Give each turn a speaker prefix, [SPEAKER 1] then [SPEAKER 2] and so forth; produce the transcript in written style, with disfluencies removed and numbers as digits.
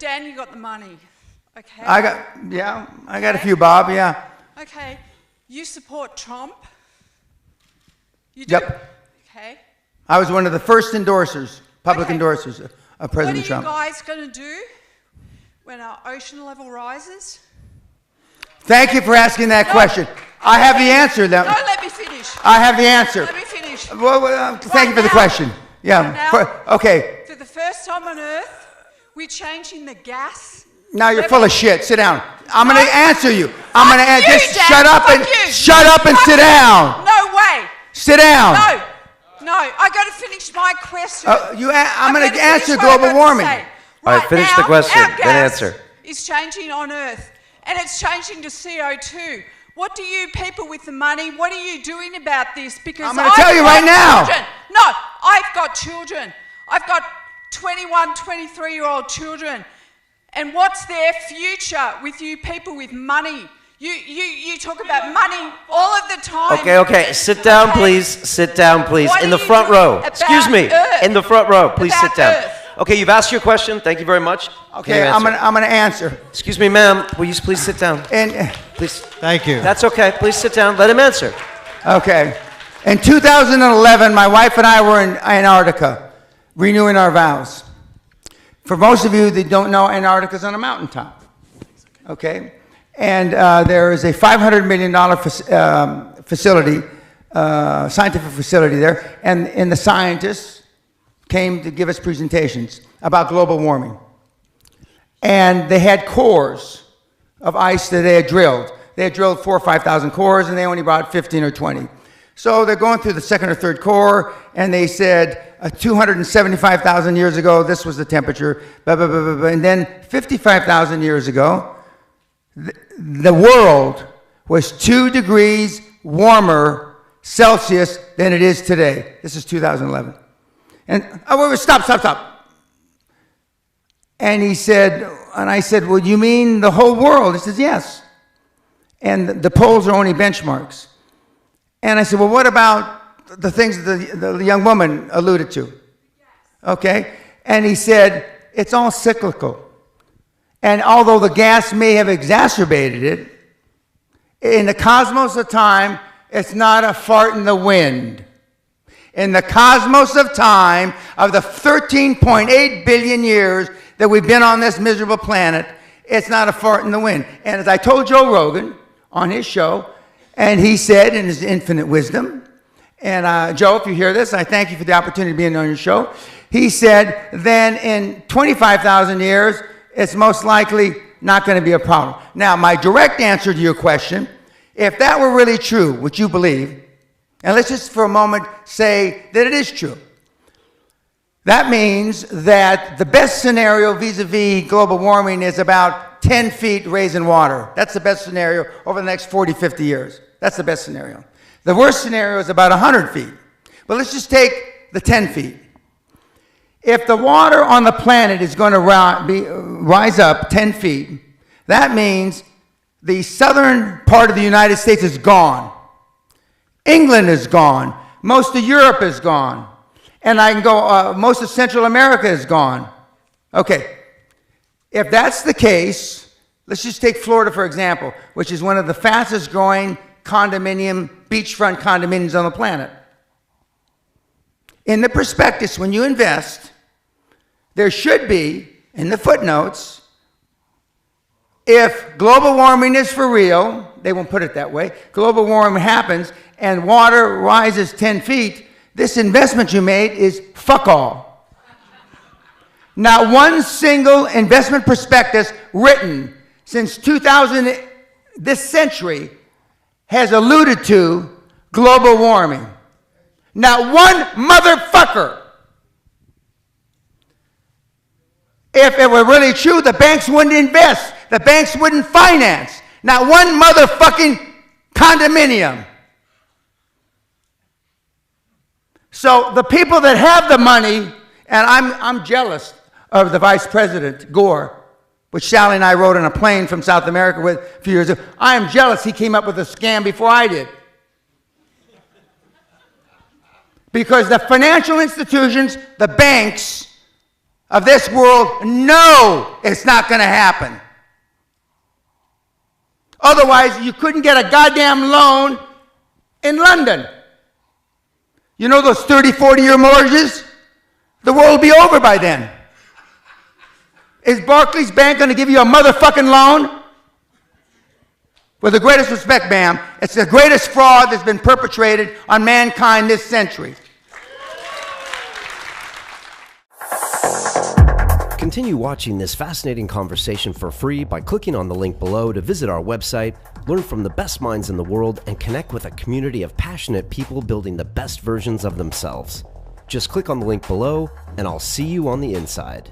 [SPEAKER 1] Dan, you got the money. Okay.
[SPEAKER 2] I got a few, Bob, yeah.
[SPEAKER 1] Okay. You support Trump? You do?
[SPEAKER 2] Yep.
[SPEAKER 1] Okay.
[SPEAKER 2] I was one of the first endorsers, public endorsers of President Trump.
[SPEAKER 1] What are you guys going to do when our ocean level rises?
[SPEAKER 2] Thank you for asking that question. I have the answer.
[SPEAKER 1] Don't let me finish.
[SPEAKER 2] I have the answer.
[SPEAKER 1] Let me finish.
[SPEAKER 2] Well, thank you for the question. Yeah. Okay.
[SPEAKER 1] For the first time on Earth, we're changing the gas.
[SPEAKER 2] Now you're full of shit. Sit down. I'm going to answer you. I'm going to just
[SPEAKER 1] Dad.
[SPEAKER 2] shut up and sit down.
[SPEAKER 1] No way.
[SPEAKER 2] Sit down.
[SPEAKER 1] No. I got to finish my question.
[SPEAKER 2] I'm going to answer global warming.
[SPEAKER 3] All right, finish the question, then answer.
[SPEAKER 1] It's changing on Earth, and it's changing to CO2. What do you people with the money, what are you doing about this? Because
[SPEAKER 2] I'm going to tell you right now.
[SPEAKER 1] No, I've got children. I've got 21, 23-year-old children. And what's their future with you people with money? You talk about money all of the time.
[SPEAKER 3] Okay. Sit down, please. Sit down, please. In the front row. Excuse me. In the front row. Please sit down. Okay, you've asked your question. Thank you very much.
[SPEAKER 2] Okay, I'm gonna answer.
[SPEAKER 3] Excuse me, ma'am. Will you please sit down? Please.
[SPEAKER 4] Thank you.
[SPEAKER 3] That's okay. Please sit down. Let him answer.
[SPEAKER 2] Okay. In 2011, my wife and I were in Antarctica, renewing our vows. For most of you that don't know, Antarctica's on a mountaintop. Okay? And there is a $500 million facility, scientific facility there, and the scientists came to give us presentations about global warming. And they had cores of ice that they had drilled. They had drilled 4,000 or 5,000 cores, and they only brought 15 or 20. So they're going through the second or third core, and they said 275,000 years ago, this was the temperature, blah, blah, blah, blah, blah. And then 55,000 years ago, the world was 2 degrees warmer Celsius than it is today. This is 2011. And, stop. And he said, and I said, well, you mean the whole world? He says, yes. And the poles are only benchmarks. And I said, well, what about the things that the young woman alluded to? Okay. And he said, it's all cyclical. And although the gas may have exacerbated it, in the cosmos of time, it's not a fart in the wind. In the cosmos of time, of the 13.8 billion years that we've been on this miserable planet, it's not a fart in the wind. And as I told Joe Rogan on his show, and he said in his infinite wisdom, and Joe, if you hear this, I thank you for the opportunity of being on your show. He said, then in 25,000 years, it's most likely not going to be a problem. Now, my direct answer to your question, if that were really true, which you believe, and let's just for a moment say that it is true, that means that the best scenario vis-a-vis global warming is about 10 feet raise in water. That's the best scenario over the next 40, 50 years. That's the best scenario. The worst scenario is about 100 feet. But let's just take the 10 feet. If the water on the planet is going to rise up 10 feet, that means the southern part of the United States is gone. England is gone. Most of Europe is gone. And I can go, most of Central America is gone. Okay. If that's the case, let's just take Florida, for example, which is one of the fastest growing beachfront condominiums on the planet. In the prospectus, when you invest, there should be, in the footnotes, if global warming is for real, they won't put it that way, global warming happens and water rises 10 feet, this investment you made is fuck all. Not one single investment prospectus written since 2000, this century, has alluded to global warming. Not one motherfucker. If it were really true, the banks wouldn't invest. The banks wouldn't finance. Not one motherfucking condominium. So the people that have the money, and I'm jealous of the Vice President, Gore, which Sally and I rode on a plane from South America with a few years ago. I am jealous he came up with a scam before I did. Because the financial institutions, the banks, of this world know it's not going to happen. Otherwise, you couldn't get a goddamn loan in London. You know those 30, 40-year mortgages? The world will be over by then. Is Barclays Bank going to give you a motherfucking loan? With the greatest respect, ma'am, it's the greatest fraud that's been perpetrated on mankind this century.
[SPEAKER 3] Continue watching this fascinating conversation for free by clicking on the link below to visit our website, learn from the best minds in the world, and connect with a community of passionate people building the best versions of themselves. Just click on the link below, and I'll see you on the inside.